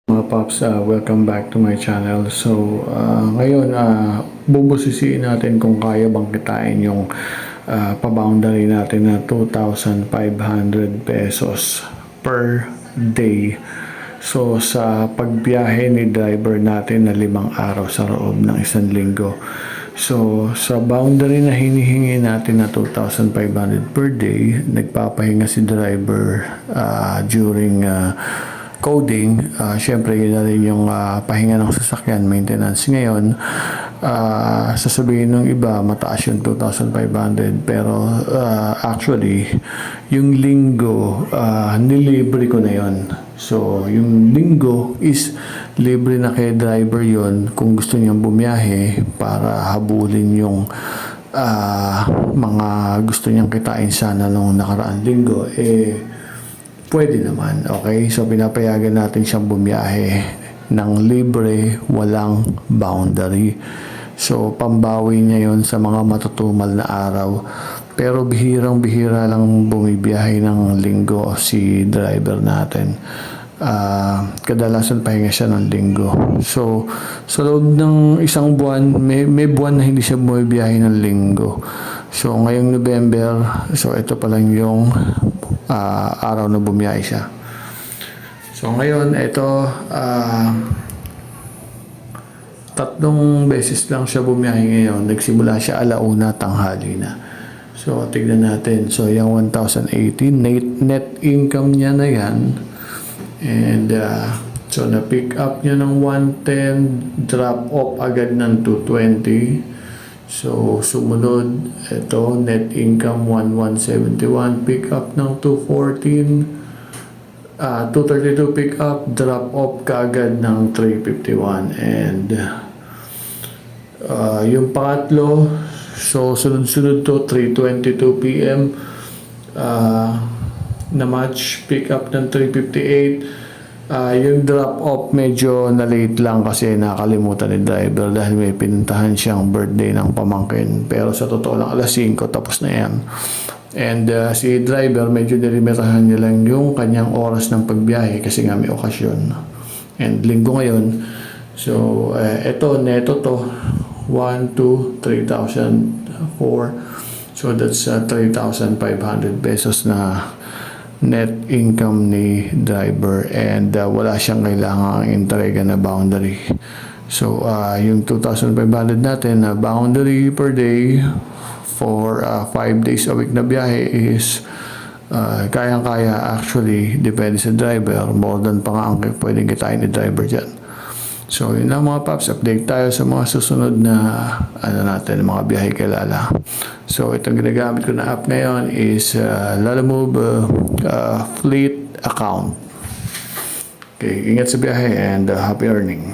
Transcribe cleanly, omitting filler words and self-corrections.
Mga Pops, welcome back to my channel. So, ngayon, bubusisiin natin kung kaya bang kitain yung pa-boundary natin na 2,500 pesos per day. So, sa pagbiyahe ni driver natin na 5 araw sa loob ng 1 linggo. So, sa boundary na hinihingi natin na 2,500 per day, nagpapahinga si driver during coding. Syempre yun na rin yung pahinga ng sasakyan, maintenance. Ngayon, sasabihin ng iba mataas yung 2,500, pero actually yung linggo nilibre ko na yon. So yung linggo is libre na kay driver yon kung gusto niyang bumiyahe para habulin yung mga gusto niyang kitain sana nung nakaraang linggo. Pwede naman, okay? So, pinapayagan natin siyang bumiyahe ng libre, walang boundary. So, pambawi niya yon sa mga matutumal na araw. Pero bihirang-bihira lang bumibiyahe ng linggo si driver natin. Kadalasan pahinga siya ng linggo. So, sa loob ng 1 buwan, may buwan na hindi siya bumibiyahe ng linggo. So, ngayong November, so ito pa lang yung araw na bumiyahe siya. So ngayon, ito 3 beses lang siya bumiyahe ngayon. Nagsimula siya 1:00 tanghali na. So tignan natin. So yung 1,018 net income niya na yan. And so na pick up niya ng 110, drop off agad ng 220. So, sumunod, ito, net income 1,171, pick up ng 214, 232 pick up, drop off kaagad ng 351. And yung pangatlo, so sunod-sunod to, 3:22 p.m. Na match, pick up ng 358. Yung drop off medyo na late lang kasi nakalimutan ni driver dahil may pinuntahan siyang birthday ng pamangkin, pero sa totoo lang 5:00 tapos na yan. And si driver medyo nilimitahan niya lang yung kanyang oras ng pagbiyahe kasi nga may okasyon and linggo ngayon. So eto neto to 1, 2, 3,004. So that's 3,500 pesos na net income ni driver, and wala siyang kailangang entrega na boundary. So yung 2,500 natin na boundary per day for 5 days a week na biyahe is kayang-kaya. Actually, depende sa driver, more than pa nga ang pwedeng kitain ni driver dyan. So yun lang mga Paps, update tayo sa mga susunod na mga biyahe kay Lala. So itong ginagamit ko na app ngayon is Lalamove Fleet account. Okay, ingat sa biyahe and happy earning.